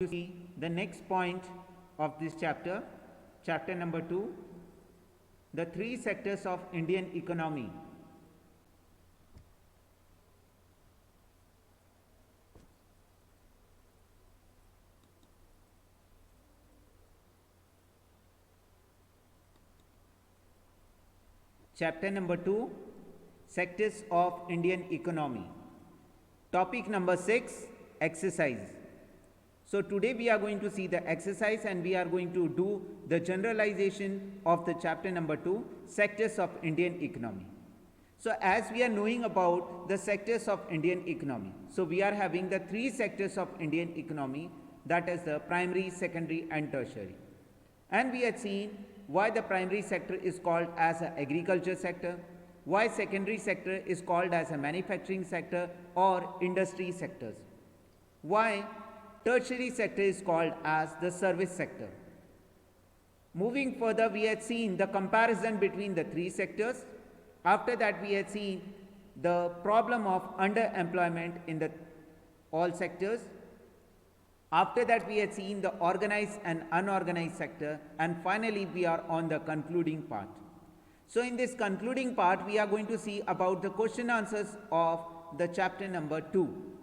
to see the next point of this chapter, chapter number 2, the three sectors of Indian economy. Chapter number 2, sectors of Indian economy. Topic number 6, exercise. So today we are going to see the exercise and we are going to do the generalization of the chapter number 2, sectors of Indian economy. So as we are knowing about the sectors of Indian economy, so we are having the three sectors of Indian economy, that is the primary, secondary and tertiary. And we had seen why the primary sector is called as an agriculture sector, why secondary sector is called as a manufacturing sector or industry sectors, why tertiary sector is called as the service sector. Moving further, we had seen the comparison between the three sectors. After that, we had seen the problem of underemployment in the all sectors. After that, we had seen the organized and unorganized sector, and finally we are on the concluding part. So in this concluding part, we are going to see about the question answers of the chapter number 2.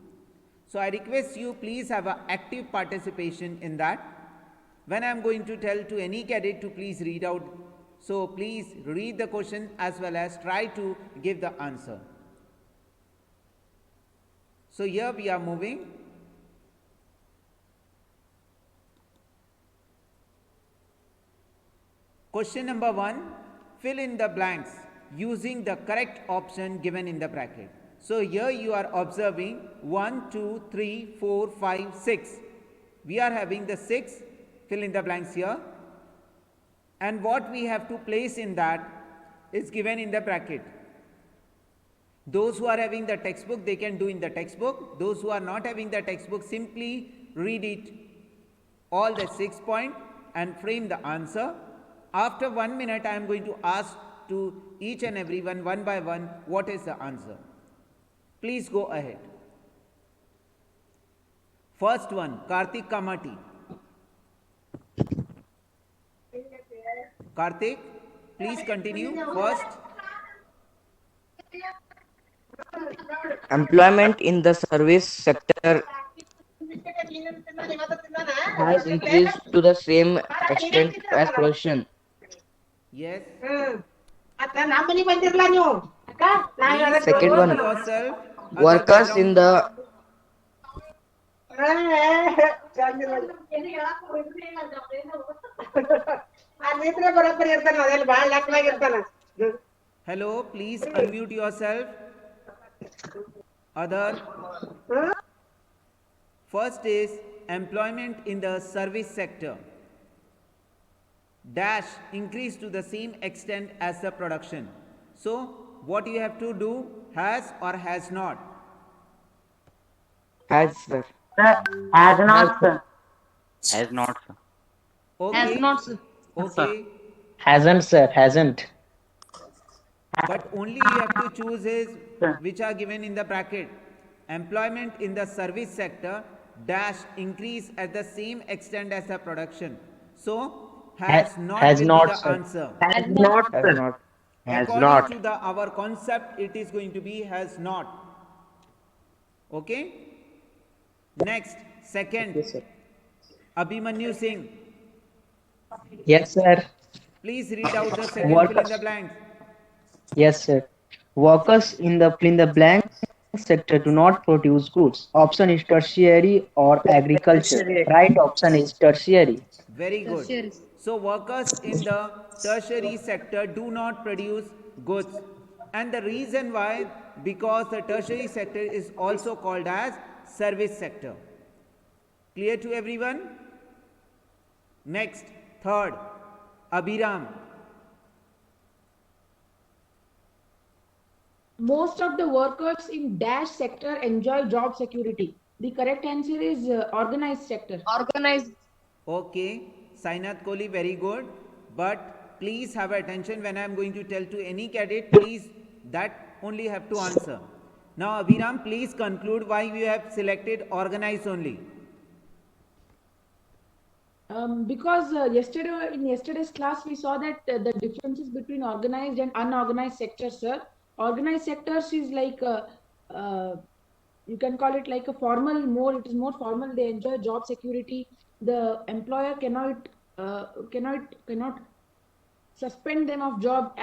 So I request you please have an active participation in that. When I am going to tell to any cadet to please read out, so please read the question as well as try to give the answer. So here we are moving. Question number 1, fill in the blanks using the correct option given in the bracket. So here you are observing 1, 2, 3, 4, 5, 6. We are having the 6, fill in the blanks here. And what we have to place in that is given in the bracket. Those who are having the textbook, they can do in the textbook. Those who are not having the textbook, simply read it all the 6 points and frame the answer. After 1 minute, I am going to ask to each and everyone one by one what is the answer. Please go ahead. First one, Karthik Kamati. Karthik, please continue. First. Employment in the service sector has increased to the same extent as production. Yes. Second Please one, unmute yourself. Other workers in background. the Hello, please unmute yourself. Other. First is employment in the service sector. Dash increase to the same extent as the production. So what you have to do, has or has not? has sir. Has not, sir. Has not, sir. Has Okay. not, sir. Okay. Hasn't, sir. Hasn't. But only you have to choose is Sir. which are given in the bracket. Employment in the service sector dash increase at the same extent as the production. So has not Has will not, be the sir. answer. Has not, Has sir. not. Has According to not. the our concept, it is going to be has not. Okay. Next, second, Yes, sir. Abhimanyu Singh. Yes, sir. Please read out the second fill in the Workers. blanks. Yes, sir. Workers in the fill in the blank sector do not produce goods. Option is tertiary or agriculture. Right option is tertiary. Very good. So workers in the tertiary sector do not produce goods. And the reason why, because the tertiary sector is also called as service sector. Clear to everyone? Next, third, Abhiram. Most of the workers in dash sector enjoy job security. The correct answer is organized sector. Organized. Okay, Sainath Kohli, very good. But please have attention when I am going to tell to any cadet, please that only have to answer. Now Abhiram, please conclude why you have selected organized only. Because in yesterday's class we saw that the differences between organized and unorganized sectors, sir. Organized sectors is like uh, you can call it like a formal more. It is more formal. They enjoy job security. The employer cannot suspend them of job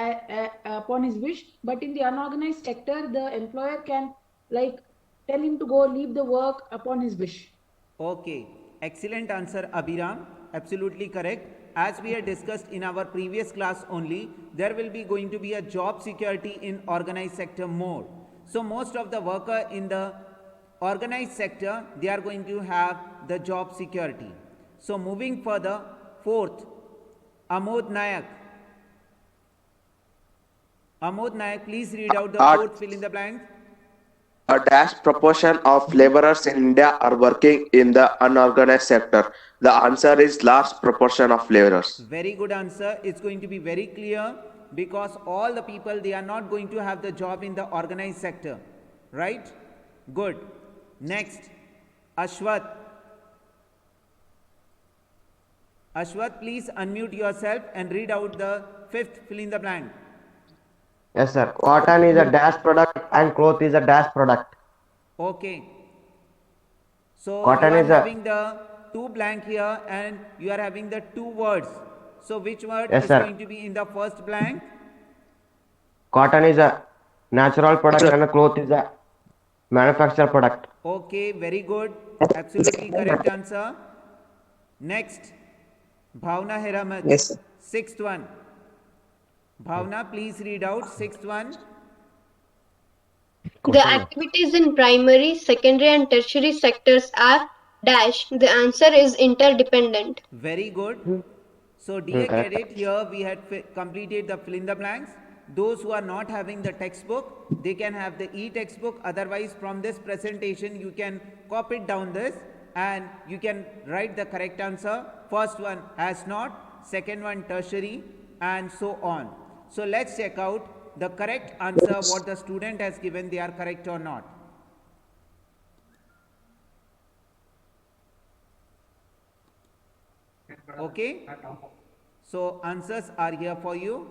upon his wish. But in the unorganized sector, the employer can like tell him to go leave the work upon his wish. Okay, excellent answer, Abhiram. Absolutely correct. As we had discussed in our previous class only, there will be going to be a job security in organized sector more. So most of the worker in the organized sector, they are going to have the job security. So moving further, fourth, Amod Nayak. Amod Nayak, please read out the A, fourth fill in the blank. a dash proportion of laborers in India are working in the unorganized sector. The answer is large proportion of laborers. Very good answer. It's going to be very clear because all the people they are not going to have the job in the organized sector. Right? Good. Next, Ashwat. Ashwat, please unmute yourself and read out the fifth fill in the blank. Yes, sir. Cotton is a dash product and cloth is a dash product. Okay. So Cotton you are is a having the two blank here and you are having the two words. So which word yes, is sir. going to be in the first blank? Cotton is a natural product and a cloth is a manufactured product. Okay, very good. Absolutely correct answer. Next, Bhavna Heramat. Yes, sir. Sixth one. Bhavna, please read out sixth one. The activities in primary, secondary, and tertiary sectors are dash. The answer is interdependent. Very good. So, dear Correct. cadet, here we had completed the fill in the blanks. Those who are not having the textbook, they can have the e-textbook. Otherwise, from this presentation, you can copy down this and you can write the correct answer. First one has not, second one tertiary, and so on. So, let's check out the correct answer, what the student has given, they are correct or not. Okay? So answers are here for you.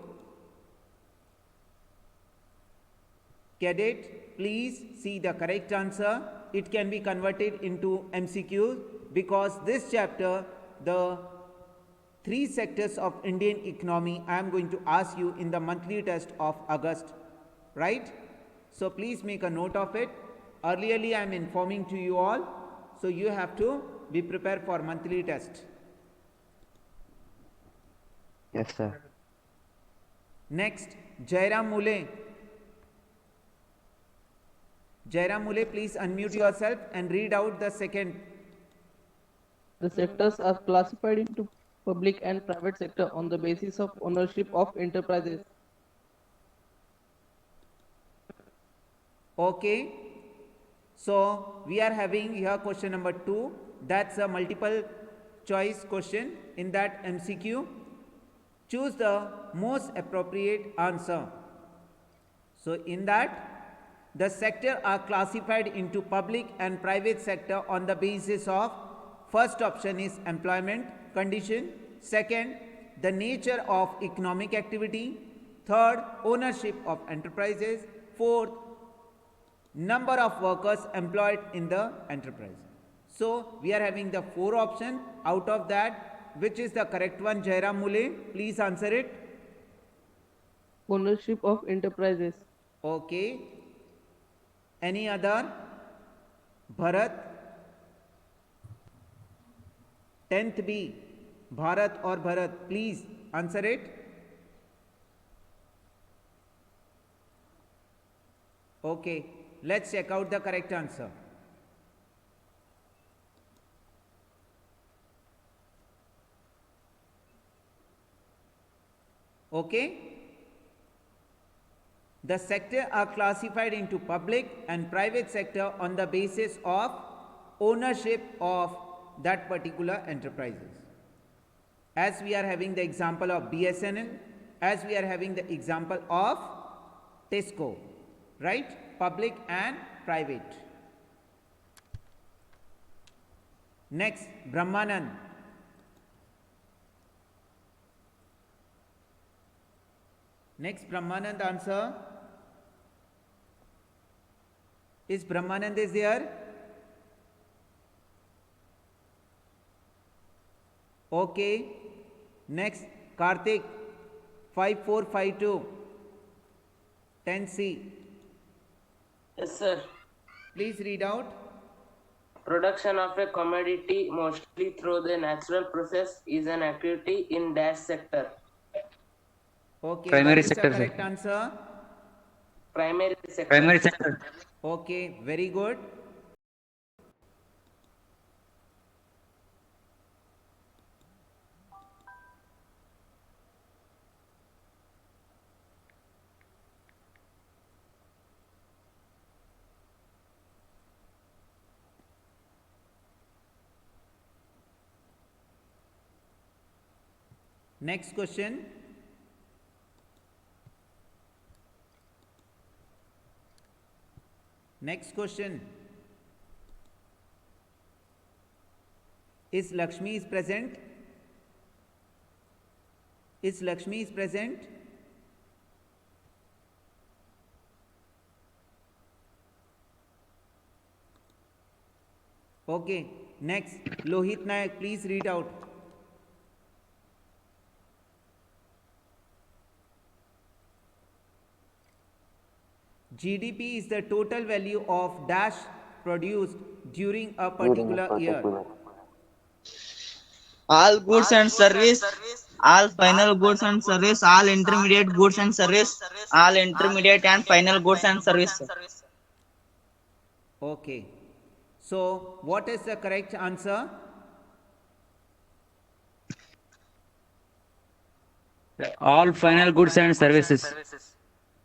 Cadet, please see the correct answer. It can be converted into MCQs because this chapter, the three sectors of Indian economy, I am going to ask you in the monthly test of August, right? So please make a note of it. Earlierly I am informing to you all, so you have to be prepared for monthly test. Yes, sir. Next, Jairam Mule. Jairam Mule, please unmute yourself and read out the second. The sectors are classified into public and private sector on the basis of ownership of enterprises. Okay. So we are having here question number 2. That's a multiple choice question. In that MCQ, choose the most appropriate answer. So in that, the sector are classified into public and private sector on the basis of first option is employment condition, second the nature of economic activity, third ownership of enterprises, fourth number of workers employed in the enterprise. So we are having the 4 option. Out of that, which is the correct one? Jairam Mule, please answer it. Ownership of enterprises. Okay. Any other? Bharat. 10th B. Bharat or Bharat, please answer it. Okay. Let's check out the correct answer. Okay. The sector are classified into public and private sector on the basis of ownership of that particular enterprises. As we are having the example of BSNL, as we are having the example of Tesco, right? Public and private. Next, Brahmanand. Next, Brahmanand answer. Is Brahmanand is there? Okay. Next, Karthik, 5452, 10C. Yes, sir. Please read out. Production of a commodity, mostly through the natural process, is an activity in dash sector. Okay, Primary what is sector, the sir. correct answer? Primary sector. Primary sector. Okay, very good. Next question. Next question. Is Lakshmi is present? Is Lakshmi is present? Okay. Next, Lohit Nayak, please read out. GDP is the total value of dash produced during a particular year. All goods and service, all final goods and service, all intermediate goods and service, all intermediate and final goods and service. Okay. So, what is the correct answer? All final goods and services.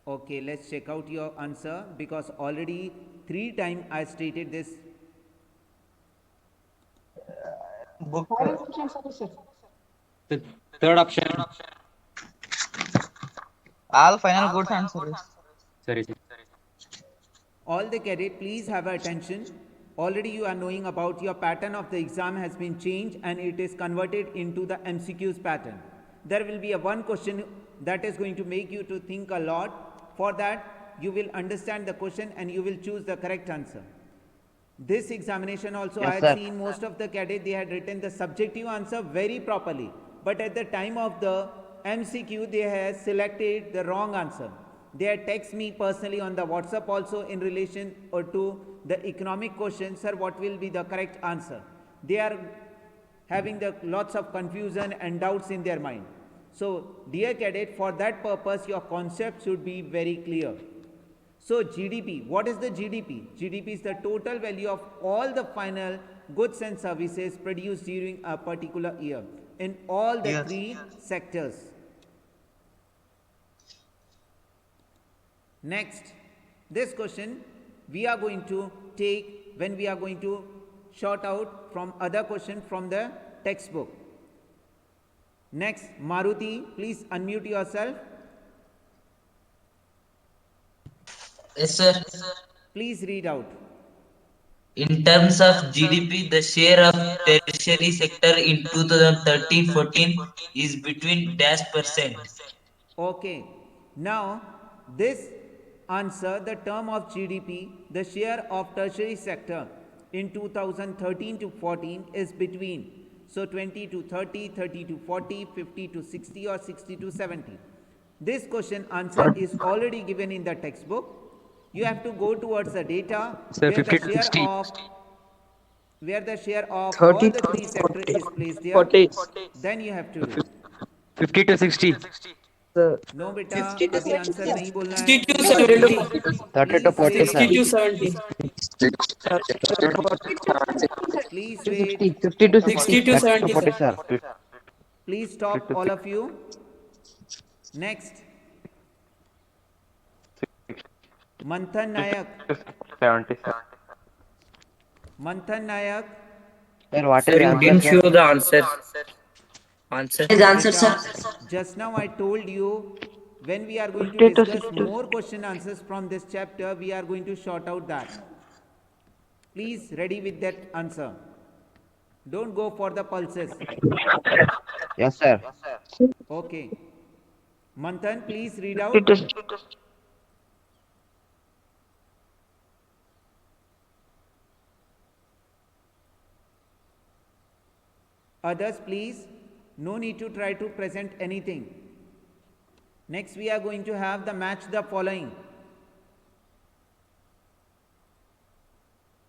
Okay, let's check out your answer because already 3 times I stated this. Book. Final goods and services. The third option. All final goods and service. Sorry, sir. All the cadet, please have attention. Already you are knowing about your pattern of the exam has been changed and it is converted into the MCQs pattern. There will be a one question that is going to make you to think a lot. For that, you will understand the question and you will choose the correct answer. This examination also, Yes, I had sir. seen most of the cadets, they had written the subjective answer very properly. But at the time of the MCQ, they had selected the wrong answer. They had texted me personally on the WhatsApp also in relation or to the economic question, sir, what will be the correct answer? They are having the lots of confusion and doubts in their mind. So, dear cadet, for that purpose, your concept should be very clear. So, GDP, what is the GDP? GDP is the total value of all the final goods and services produced during a particular year in all the Yes. 3 sectors. Next, this question we are going to take when we are going to sort out from other question from the textbook. Next, Maruti, please unmute yourself. Yes, sir. Please read out. In terms of GDP, the share of tertiary sector in 2013-14 is between dash percent. Okay. Now, this answer, the term of GDP, the share of tertiary sector in 2013 to 14 is between. So, 20 to 30, 30 to 40, 50 to 60 or 60 to 70. This question answer is already given in the textbook. You have to go towards the data Sir, where 50 the to share 60. of all 30 the 3 sectors is placed there. 40. Then you have to do. 50 to 60. Sir, No बेटा अभी answer नहीं बोलना है 60 to Please 70. stay. 30 to Please 40, stay. sir. 60 to 70. Please 60, wait. 50 to 60. 60 to 30 to 70, 40, sir. sir. Please stop all of you. Next, Manthan Nayak. 70, sir. Manthan Nayak. Sir, what is Sir, the you answer, didn't sir? show the answer. Answer. Beta, just now I told you when we are going to 50 to discuss 60. more question answers from this chapter, we are going to sort out that. Please ready with that answer. Don't go for the pulses. Yes, sir. Okay. Manthan, please read out. 50 to Others, please. No need to try to present anything. Next, we are going to have the match the following.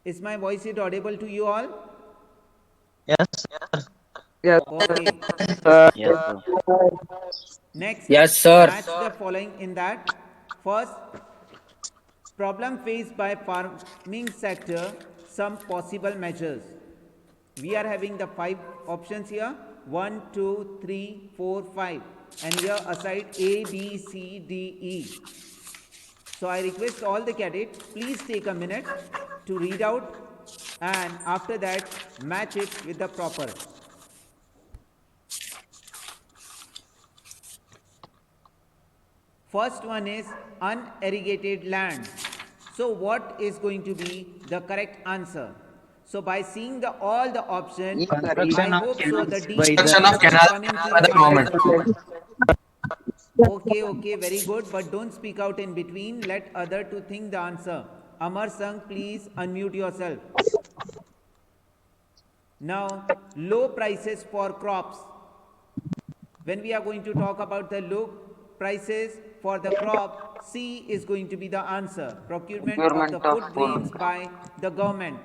Is my voice audible to you all? Yes. Yes. Okay. Yes, sir. Next, Yes, sir. match the following in that. First, problem faced by farming sector, some possible measures. We are having the 5 options here. 1, 2, 3, 4, 5. And here aside A, B, C, D, E. So I request all the cadets, please take a minute to read out and after that match it with the proper. First one is unirrigated land. So what is going to be the correct answer? So by seeing all the options, I Construction of hope so the canals D by the option will canal come into by the your government. mind. Okay, very good, but don't speak out in between. Let other to think the answer. Amar Sangh, please unmute yourself. Now, low prices for crops. When we are going to talk about the low prices for the crop, C is going to be the answer. Procurement of the food grains by the government.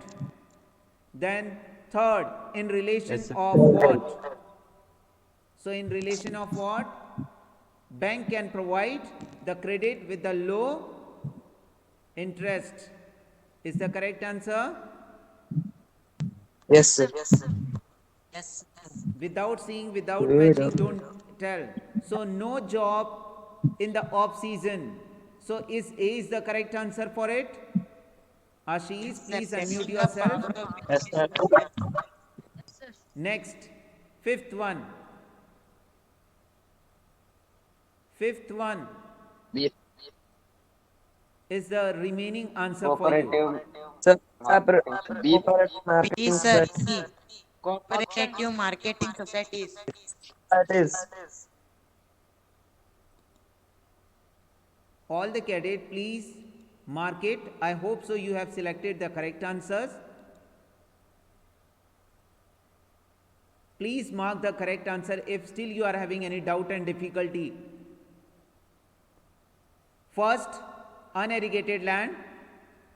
Then third, in relation Yes, sir. of what? So in relation of what? Bank can provide the credit with the low interest. Is the correct answer? Yes, sir. Without seeing, without matching, don't tell. So no job in the off season. So is A is the correct answer for it? Ashish, please unmute yourself. Yes, sir. Next, fifth one. Fifth one B. is the remaining answer for you. Sir, B for marketing sir. society. Cooperative marketing societies. That is. All the cadet, please mark it. I hope so you have selected the correct answers. Please mark the correct answer if still you are having any doubt and difficulty. First, unirrigated land.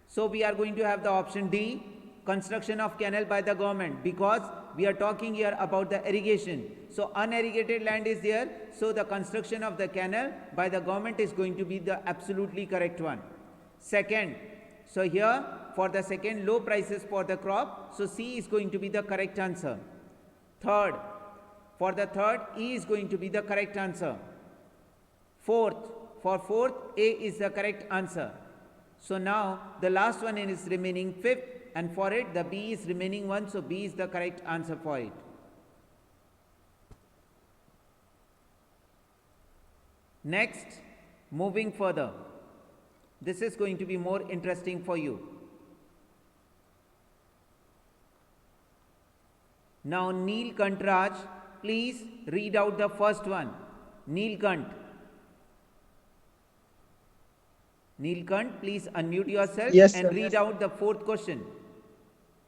So we are going to have the option D, construction of canal by the government, because we are talking here about the irrigation. So unirrigated land is there, so the construction of the canal by the government is going to be the absolutely correct one. Second, so here for the second, low prices for the crop, so C is going to be the correct answer. Third, for the third, E is going to be the correct answer. Fourth, for fourth, A is the correct answer. So now the last one is remaining fifth, and for it the B is remaining one, so B is the correct answer for it. Next, moving further. This is going to be more interesting for you. Now Neelkant Raj, please read out the first one. Neelkant. Neelkant, please unmute yourself and read out the fourth question.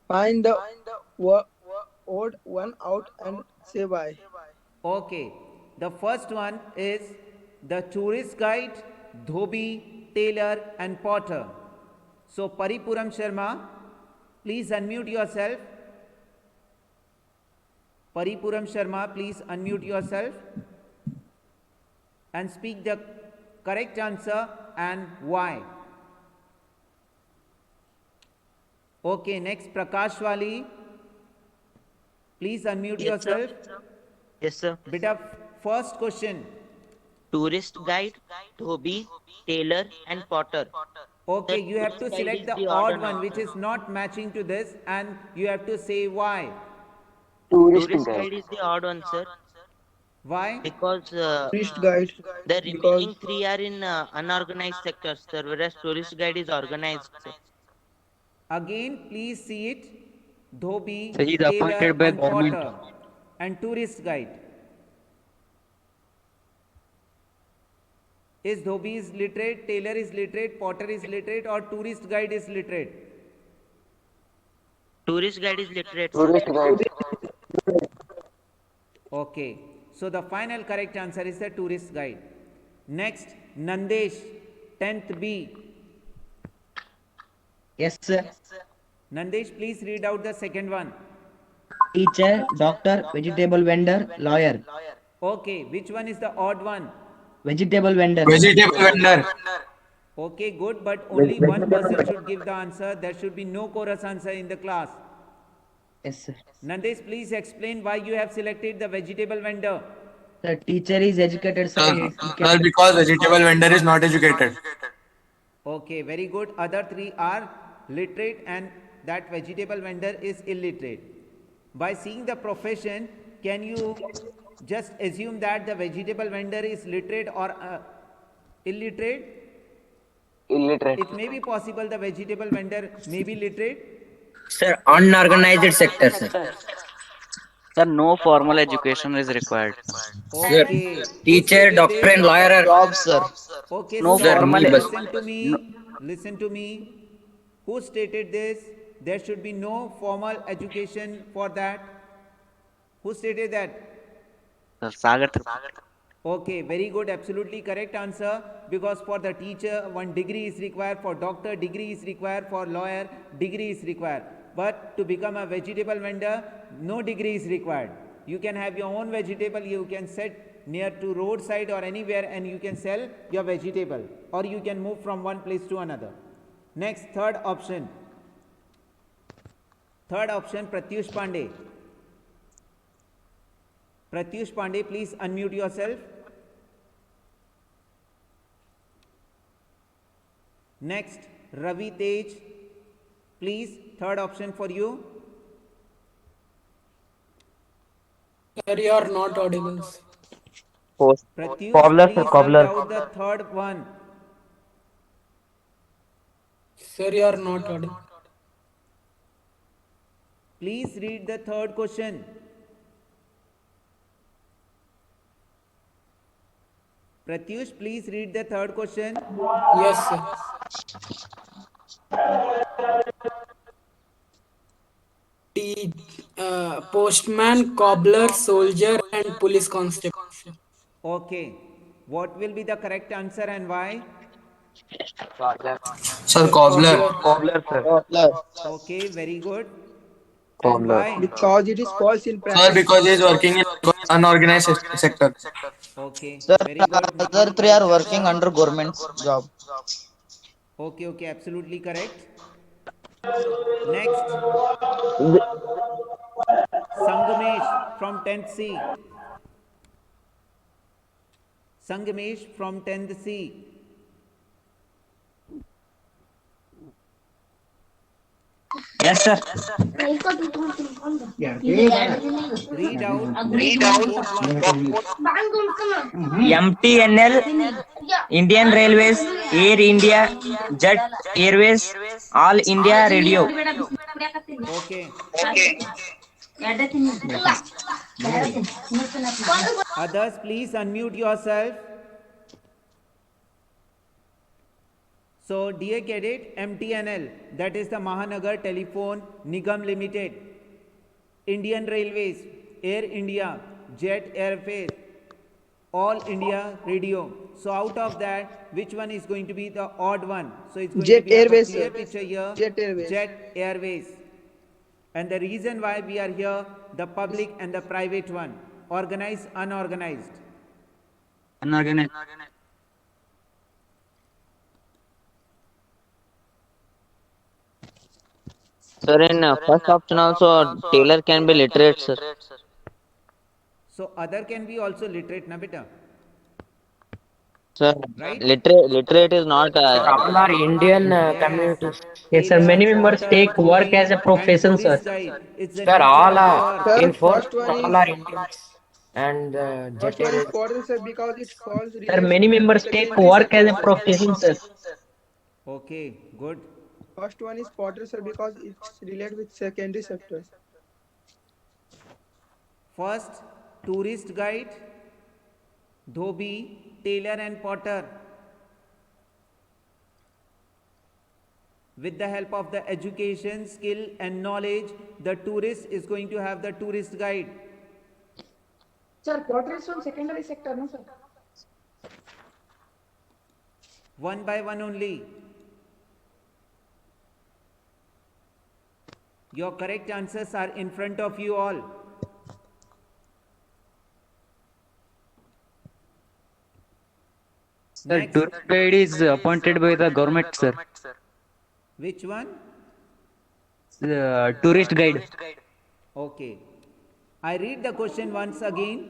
Find the odd one out and say why. Okay, the first one is the tourist guide, dhobi, tailor and potter. So Paripuram Sharma, please unmute yourself. Paripuram Sharma, please unmute yourself and speak the correct answer and why. Okay, next Prakash Wali, please unmute yourself. Yes, sir. Beta, first question. Tourist guide, dhobi, tailor, and potter. Okay, The you have to tourist guide select is the the odd odd one one. which is not matching to this, and you have to say why. Tourist guide is the odd one, sir, Why? because Tourist guide the because remaining three are in unorganized sectors, sir, whereas tourist guide is organized, sir. Again, please see it. Dhobi, So he is tailor appointed by and government. potter and tourist guide. Is dhobi is literate, tailor is literate, potter is literate, or tourist guide is literate? Tourist guide is literate, sir. Okay. So the final correct answer is the tourist guide. Next, Nandesh, 10th B. Yes, sir. Nandesh, please read out the second one. Teacher, doctor, vegetable vendor, lawyer. Okay. Which one is the odd one? Vegetable vendor. Vegetable vendor. Okay, good, but only one person should give the answer. There should be no chorus answer in the class. Yes, sir. Nandesh, please explain why you have selected the vegetable vendor. The teacher is educated, sir. Sir, because vegetable vendor is not educated. Okay, very good. Other three are literate and that vegetable vendor is illiterate. By seeing the profession, can you just assume that the vegetable vendor is literate or illiterate? Illiterate. It may be possible the vegetable vendor may be literate. Sir, unorganized sector, sir. Sir, no formal education is required. Okay. Teacher, doctor, and lawyer are Jobs, sir. Okay, No sir, formal listen to me. Listen to me. Who stated this? There should be no formal education for that. Who stated that? Sir, Sagar. Okay, very good, absolutely correct answer. Because for the teacher, 1 degree is required, for doctor, degree is required, for lawyer, degree is required. But to become a vegetable vendor, no degree is required. You can have your own vegetable, you can sit near to roadside or anywhere and you can sell your vegetable. Or you can move from one place to another. Next, third option. Third option, Pratyush Pandey. Pratyush Pandey, please unmute yourself. Next, Ravi Tej, please, third option for you. Sir, you are not audible. Pratyush, Cobbler, please sir, read cobbler. out the third one. Sir, you are not audible. Please read the third question. Pratyush, please read the third question. Yes, sir. Postman, cobbler, soldier, and police constable. Okay. What will be the correct answer and why? Sir, cobbler. Cobbler, sir. Okay, very good. And Cobbler. why? Because it is false in Sir, private. because he is working in unorganized sector. Okay, Sir, very good. other three are working under government's job. Okay, okay, absolutely correct. Next, Sangamesh from 10th C. Sangamesh from 10th C. Yes, sir. Read out. MTNL, Indian Railways, Air India, Jet Airways, All India Radio. Okay. Others, please unmute yourself. So, dear cadet, MTNL, that is the Mahanagar Telephone Nigam Limited, Indian Railways, Air India, Jet Airways, All India Radio. So, out of that, which one is going to be the odd one? So, it's going Jet to be Airways, a clear sir. picture here. Jet Airways. Jet Airways. And the reason why we are here, the public and the private one, organized, unorganized. Unorganized. Sir, in first option also, tailor can be literate, sir. So, other can be also literate, na beta? Sir, Right? literate is not. All are Indian communities. Yes, sir. Many members take work as a profession, sir. It's the Sir, nature all of are the work. Sir, in force. first one All is are Indians. And first one is potter, sir, because it falls sir, relates many members to take secondary work as a sector, sir. profession, sir. Okay, good. First one is potter, sir, because it's related with secondary sector. First, tourist guide, dhobi, tailor and potter. With the help of the education, skill and knowledge, the tourist is going to have the tourist guide. Sir, quarter is from secondary sector, no sir? One by one only. Your correct answers are in front of you all. Sir, Next. tour guide is appointed by the government, sir. Which one? Tourist guide. Okay. I read the question once again.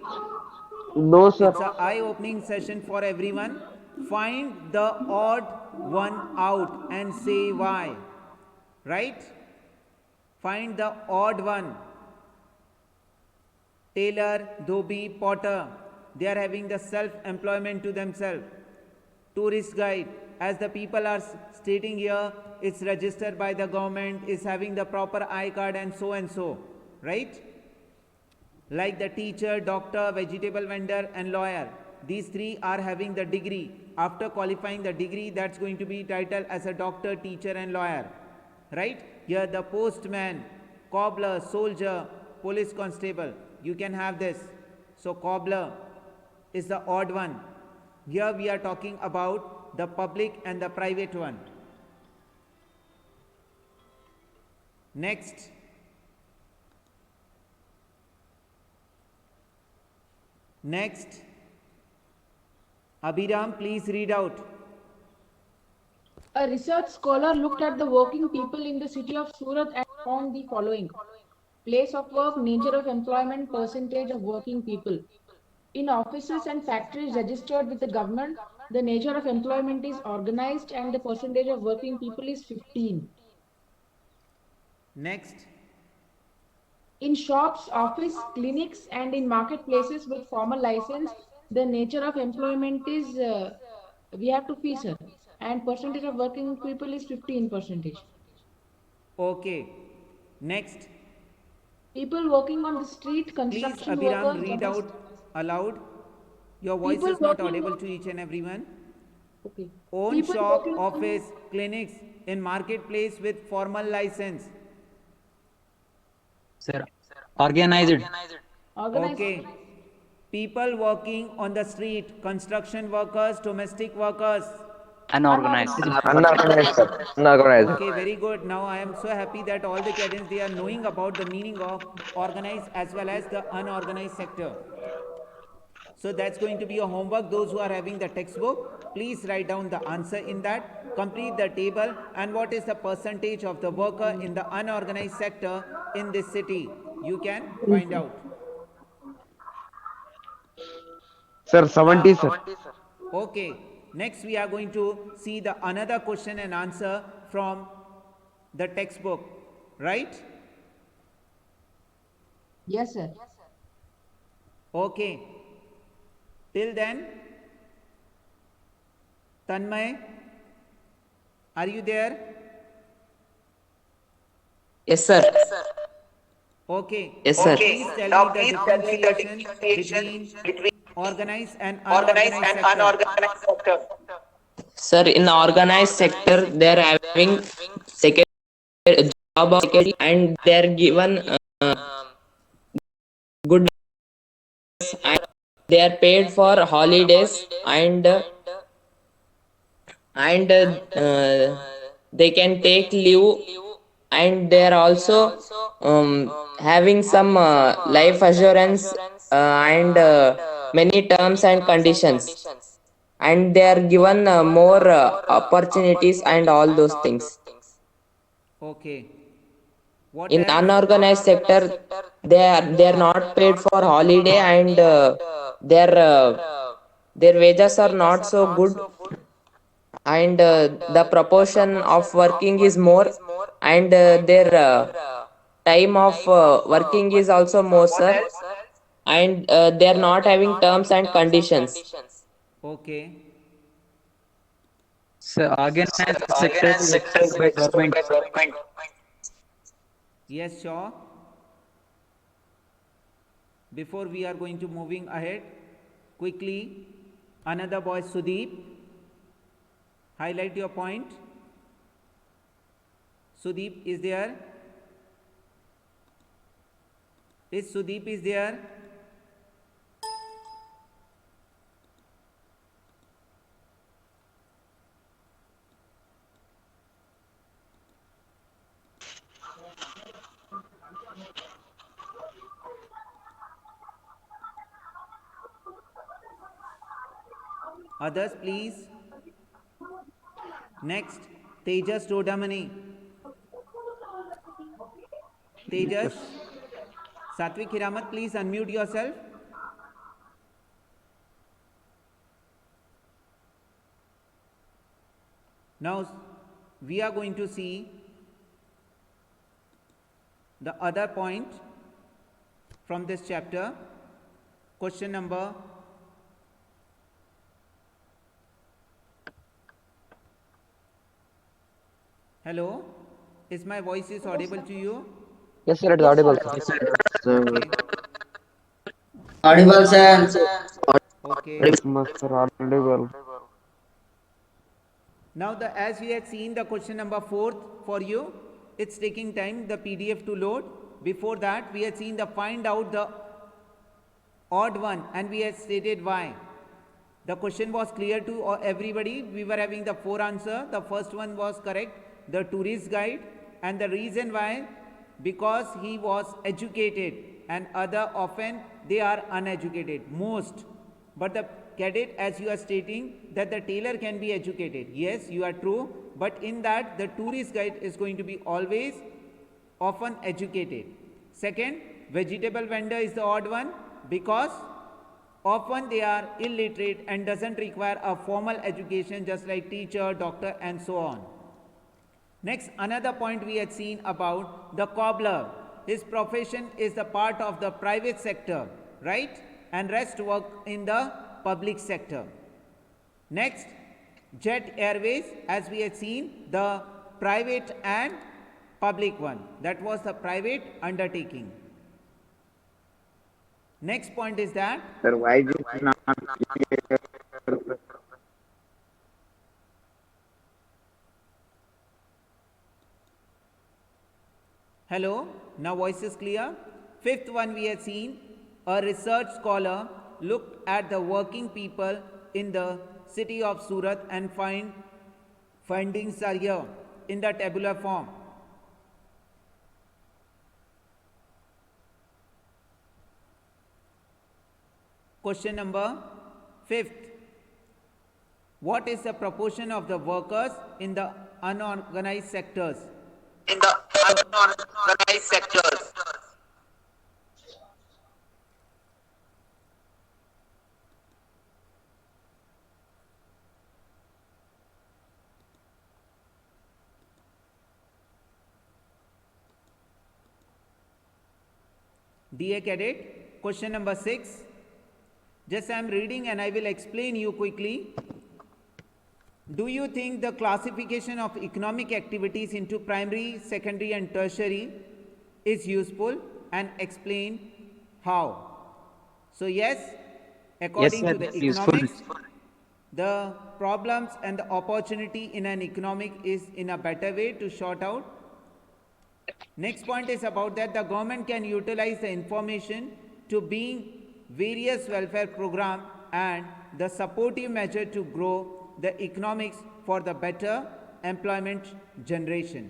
No, sir. It's an eye-opening session for everyone. Find the odd one out and say why. Right? Find the odd one. Tailor, dhobi, potter. They are having the self-employment to themselves. Tourist guide, as the people are stating here, it's registered by the government, is having the proper I card and so, right? Like the teacher, doctor, vegetable vendor and lawyer. These three are having the degree. After qualifying the degree, that's going to be titled as a doctor, teacher and lawyer. Right? Here the postman, cobbler, soldier, police constable. You can have this. So cobbler is the odd one. Here we are talking about the public and the private one. Next. Next. Abhiram, please read out. A research scholar looked at the working people in the city of Surat and found the following. Place of work, nature of employment, percentage of working people. In offices and factories registered with the government, the nature of employment is organized and the percentage of working people is 15. Next. In shops, office, clinics and in marketplaces with formal license, the nature of employment is, we have to fee, sir, and percentage of working people is 15%. Okay. Next. People working on the street, Please, construction Abhiram, workers, read domestic- out aloud. Your voice People is not working audible on- to each and everyone. Okay. Own People shop, working on- office, clinics in marketplace with formal license. Sir, organized. Okay. People working on the street, construction workers, domestic workers. Unorganized. Unorganized, sir. Unorganized. Okay, very good. Now I am so happy that all the cadets, they are knowing about the meaning of organized as well as the unorganized sector. So that's going to be a homework. Those who are having the textbook, please write down the answer in that, complete the table, and what is the percentage of the worker in the unorganized sector in this city. You can find out. Sir, 70, sir. Okay. Next we are going to see the another question and answer from the textbook, right? Yes, sir. Okay. Till then, Tanmay, are you there? Yes, sir. Okay. Yes, sir. Please tell me the differentiation between organized and unorganized sector. Sir, in organized sector, they are having second job of security and they are given good and they are paid for holidays and they can take leave and they are also having some life assurance and many terms and conditions and they are given more opportunities and all those things. Okay. What In else? unorganized sector, they are not paid for holiday and their wages are not so good and the proportion of working is more and their time of working is also more, sir, and they are not having terms and conditions. Okay. Sir, organized sector is exercised by government. Yes, sure. Before we are going to moving ahead, quickly, another boy, Sudeep. Highlight your point. Sudeep is there? Is Sudeep is there? Others, please. Next, Tejas Todamani. Tejas. Satvik Hiramat, please unmute yourself. Now, we are going to see the other point from this chapter. Question number Hello, is my voice is audible to you? Yes, sir, it's audible. Okay. Audible, sir. Okay. Audible. Now, as we had seen the question number 4 for you, it's taking time the PDF to load. Before that, we had seen the find out the odd one, and we had stated why. The question was clear to everybody. We were having the 4 answers. The first one was correct, the tourist guide, and the reason why, because he was educated and other often they are uneducated, most. But the cadet, as you are stating that the tailor can be educated, yes, you are true, but in that the tourist guide is going to be always often educated. Second, vegetable vendor is the odd one because often they are illiterate and doesn't require a formal education just like teacher, doctor and so on. Next, another point we had seen about the cobbler. His profession is the part of the private sector, right? And rest work in the public sector. Next, Jet Airways, as we had seen, the private and public one. That was the private undertaking. Next point is that Sir, why this is not Hello, now voice is clear. Fifth one we have seen, a research scholar looked at the working people in the city of Surat and findings are here in the tabular form. Question number 5th. What is the proportion of the workers in the unorganized sectors? In the unorganized sectors. Dear cadet, question number 6. Just I am reading and I will explain you quickly. Do you think the classification of economic activities into primary, secondary and tertiary is useful, and explain how? So yes, according to the economics, the problems and the opportunity in an economic is in a better way to sort out. Next point is about that the government can utilize the information to being various welfare program and the supportive measure to grow the economics for the better employment generation.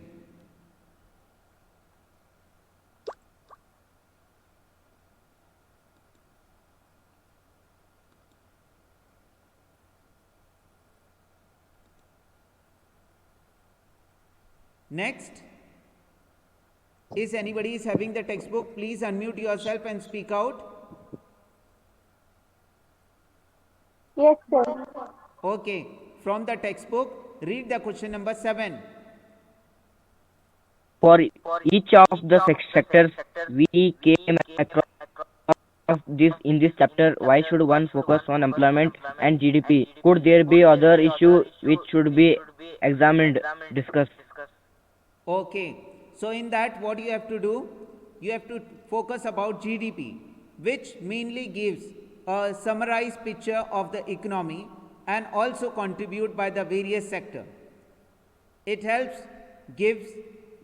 Next, is anybody is having the textbook? Please unmute yourself and speak out. Yes, sir. Okay, from the textbook, read the question number 7. For each of the sectors we came across this in this chapter, why should one focus on employment and GDP? Could there be other issues which should be examined, discussed? Okay, so in that what you have to do, you have to focus about GDP, which mainly gives a summarized picture of the economy and also contribute by the various sector. It helps, gives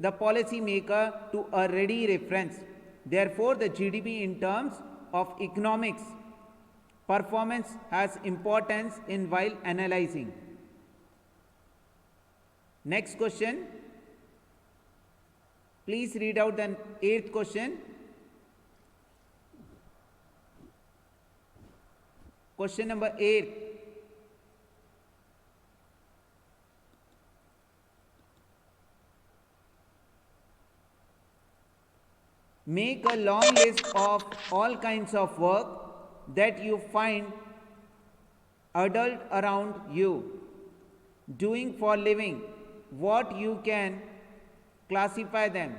the policy maker to a ready reference. Therefore, the GDP in terms of economics performance has importance in while analyzing. Next question. Please read out the 8th question. Question number 8. Make a long list of all kinds of work that you find adult around you doing for living. What you can classify them.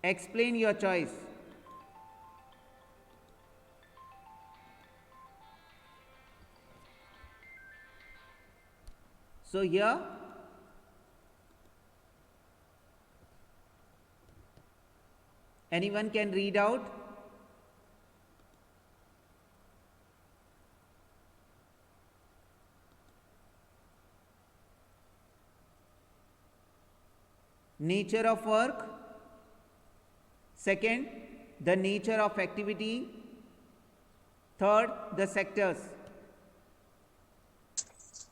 Explain your choice. So here anyone can read out. Nature of work. Second, the nature of activity. Third, the sectors.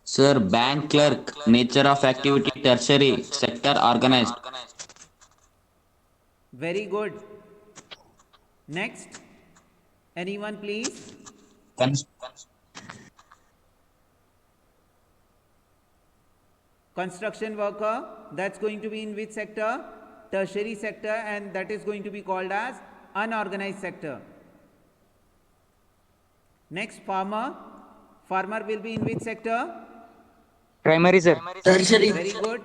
Sir, bank clerk, nature of activity, tertiary, sector organized. Very good. Next, anyone please? Construction worker, that's going to be in which sector? Tertiary sector, and that is going to be called as unorganized sector. Next, farmer. Farmer will be in which sector? Primary, sir. Tertiary. Very good.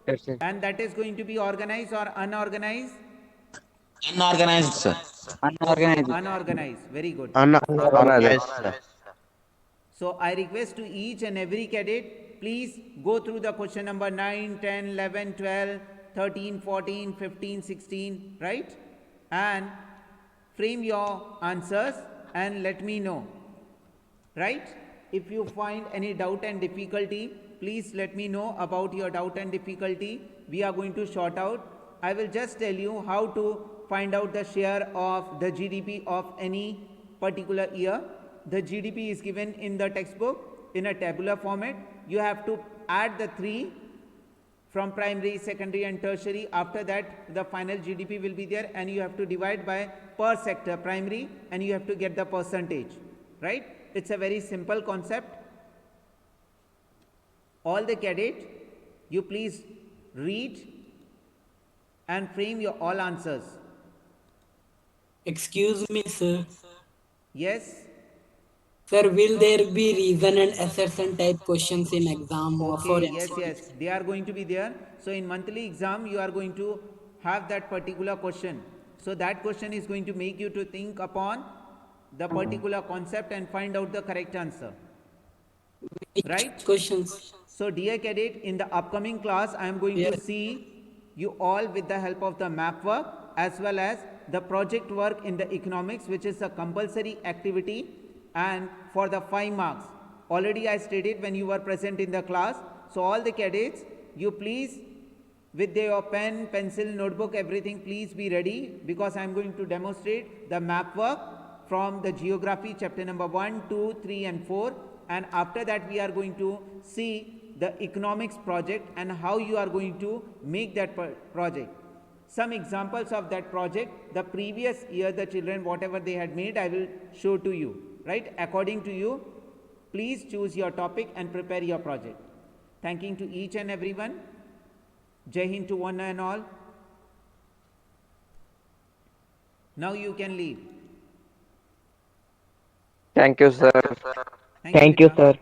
Tertiary. And that is going to be organized or unorganized? Unorganized, sir. Unorganized. Unorganized. Very good. Unorganized. So I request to each and every cadet, please go through the question number 9, 10, 11, 12, 13, 14, 15, 16, right? And frame your answers and let me know, right? If you find any doubt and difficulty, please let me know about your doubt and difficulty. We are going to sort out. I will just tell you how to find out the share of the GDP of any particular year. The GDP is given in the textbook in a tabular format. You have to add the 3 from primary, secondary and tertiary. After that, the final GDP will be there and you have to divide by per sector primary and you have to get the percentage, right? It's a very simple concept. All the cadet, you please read and frame your all answers. Excuse me, sir. Yes? Sir, will there be reason and assertion type questions in exam or for Okay, yes, MCQ? yes, they are going to be there. So in monthly exam, you are going to have that particular question. So that question is going to make you to think upon the particular concept and find out the correct answer. Right? Questions. So dear cadet, in the upcoming class, I am going to see you all with the help of the map work as well as the project work in the economics, which is a compulsory activity, and for the 5 marks. Already I stated when you were present in the class. So all the cadets, you please with your pen, pencil, notebook, everything, please be ready because I am going to demonstrate the map work from the geography chapter number 1, 2, 3 and 4, and after that we are going to see the economics project and how you are going to make that project. Some examples of that project, the previous year the children whatever they had made, I will show to you, right? According to you, please choose your topic and prepare your project. Thanking to each and everyone. Jai Hind to one and all. Now you can leave. Thank you, sir. Thank you, sir.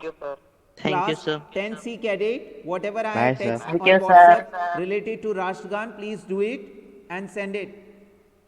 Thank you, sir. 10C cadet, whatever I Bye, have sir. text Thank on you, sir. WhatsApp related to Rashtragan, please do it and send it.